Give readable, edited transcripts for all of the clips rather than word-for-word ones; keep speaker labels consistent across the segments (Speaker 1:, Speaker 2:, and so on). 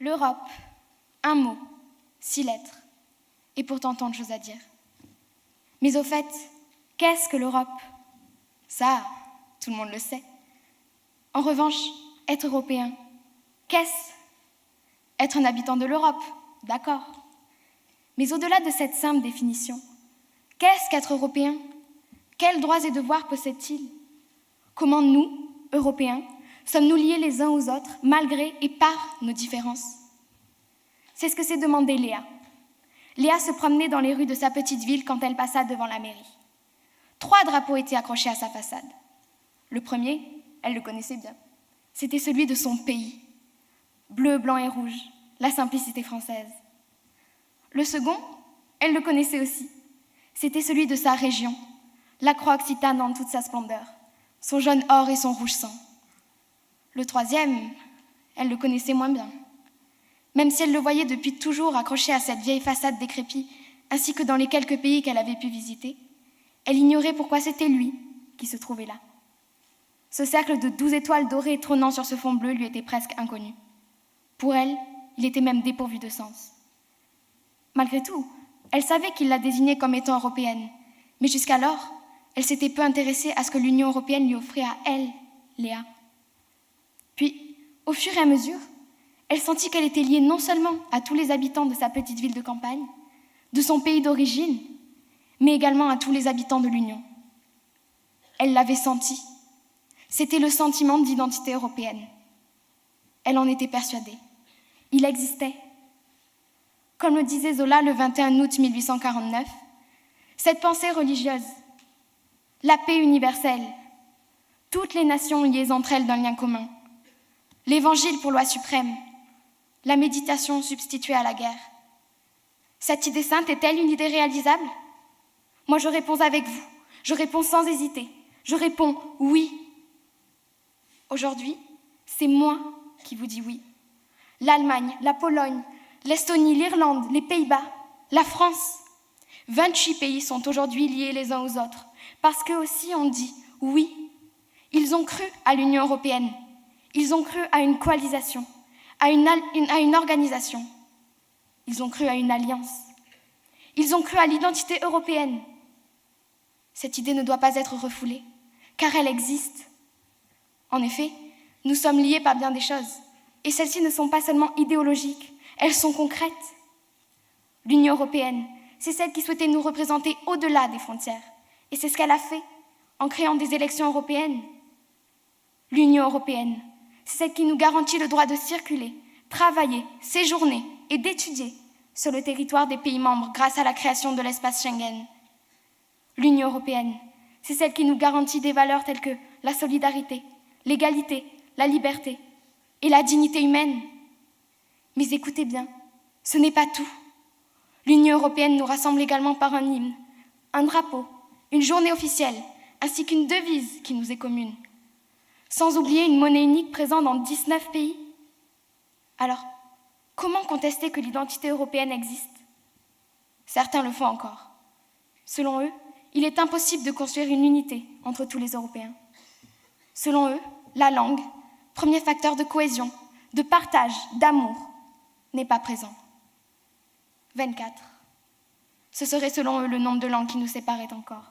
Speaker 1: L'Europe, un mot, 6 lettres, et pourtant tant de choses à dire. Mais au fait, qu'est-ce que l'Europe? Ça, tout le monde le sait. En revanche, être européen, qu'est-ce? Être un habitant de l'Europe, d'accord. Mais au-delà de cette simple définition, qu'est-ce qu'être européen? Quels droits et devoirs possède-t-il? Comment nous, Européens, sommes-nous liés les uns aux autres, malgré et par nos différences? C'est ce que s'est demandé Léa. Léa se promenait dans les rues de sa petite ville quand elle passa devant la mairie. 3 drapeaux étaient accrochés à sa façade. Le premier, elle le connaissait bien. C'était celui de son pays. Bleu, blanc et rouge, la simplicité française. Le second, elle le connaissait aussi. C'était celui de sa région, la croix occitane dans toute sa splendeur, son jaune or et son rouge sang. Le troisième, elle le connaissait moins bien. Même si elle le voyait depuis toujours accroché à cette vieille façade décrépite, ainsi que dans les quelques pays qu'elle avait pu visiter, elle ignorait pourquoi c'était lui qui se trouvait là. Ce cercle de 12 étoiles dorées trônant sur ce fond bleu lui était presque inconnu. Pour elle, il était même dépourvu de sens. Malgré tout, elle savait qu'il la désignait comme étant européenne, mais jusqu'alors, elle s'était peu intéressée à ce que l'Union européenne lui offrait à elle, Léa. Puis, au fur et à mesure, elle sentit qu'elle était liée non seulement à tous les habitants de sa petite ville de campagne, de son pays d'origine, mais également à tous les habitants de l'Union. Elle l'avait senti. C'était le sentiment d'identité européenne. Elle en était persuadée. Il existait. Comme le disait Zola le 21 août 1849, cette pensée religieuse, la paix universelle, toutes les nations liées entre elles d'un lien commun, l'évangile pour loi suprême, la méditation substituée à la guerre. Cette idée sainte est-elle une idée réalisable? Moi, je réponds avec vous. Je réponds sans hésiter. Je réponds oui. Aujourd'hui, c'est moi qui vous dis oui. L'Allemagne, la Pologne, l'Estonie, l'Irlande, les Pays-Bas, la France. 28 pays sont aujourd'hui liés les uns aux autres parce qu'eux aussi ont dit oui. Ils ont cru à l'Union européenne. Ils ont cru à une coalisation, à une organisation. Ils ont cru à une alliance. Ils ont cru à l'identité européenne. Cette idée ne doit pas être refoulée, car elle existe. En effet, nous sommes liés par bien des choses, et celles-ci ne sont pas seulement idéologiques, elles sont concrètes. L'Union européenne, c'est celle qui souhaitait nous représenter au-delà des frontières, et c'est ce qu'elle a fait en créant des élections européennes. L'Union européenne, c'est celle qui nous garantit le droit de circuler, travailler, séjourner et d'étudier sur le territoire des pays membres grâce à la création de l'espace Schengen. L'Union européenne, c'est celle qui nous garantit des valeurs telles que la solidarité, l'égalité, la liberté et la dignité humaine. Mais écoutez bien, ce n'est pas tout. L'Union européenne nous rassemble également par un hymne, un drapeau, une journée officielle, ainsi qu'une devise qui nous est commune. Sans oublier une monnaie unique présente dans 19 pays. Alors, comment contester que l'identité européenne existe? Certains le font encore. Selon eux, il est impossible de construire une unité entre tous les Européens. Selon eux, la langue, premier facteur de cohésion, de partage, d'amour, n'est pas présent. 24. Ce serait selon eux le nombre de langues qui nous séparait encore.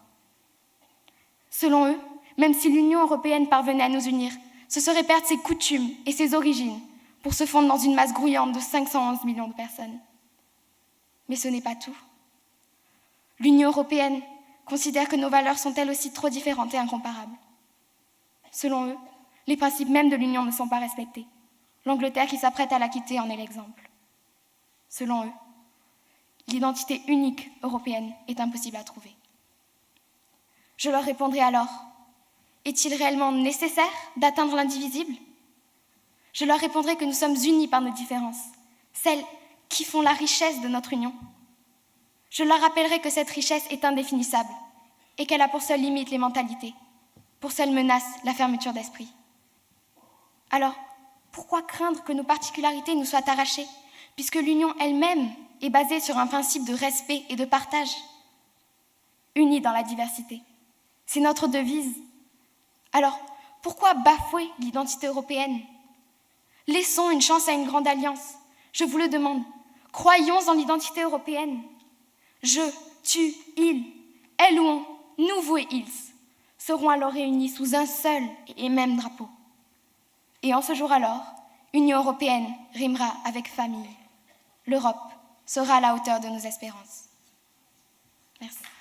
Speaker 1: Selon eux, même si l'Union européenne parvenait à nous unir, ce serait perdre ses coutumes et ses origines pour se fondre dans une masse grouillante de 511 millions de personnes. Mais ce n'est pas tout. L'Union européenne considère que nos valeurs sont elles aussi trop différentes et incomparables. Selon eux, les principes mêmes de l'Union ne sont pas respectés. L'Angleterre qui s'apprête à la quitter en est l'exemple. Selon eux, l'identité unique européenne est impossible à trouver. Je leur répondrai alors, est-il réellement nécessaire d'atteindre l'indivisible? Je leur répondrai que nous sommes unis par nos différences, celles qui font la richesse de notre union. Je leur rappellerai que cette richesse est indéfinissable et qu'elle a pour seule limite les mentalités, pour seule menace la fermeture d'esprit. Alors, pourquoi craindre que nos particularités nous soient arrachées, puisque l'union elle-même est basée sur un principe de respect et de partage? Unis dans la diversité, c'est notre devise. Alors, pourquoi bafouer l'identité européenne? Laissons une chance à une grande alliance, Je vous le demande, croyons en l'identité européenne. Je, tu, il, elles ou on, nous, vous et ils, seront alors réunis sous un seul et même drapeau. Et en ce jour alors, Union européenne rimera avec famille. L'Europe sera à la hauteur de nos espérances. Merci.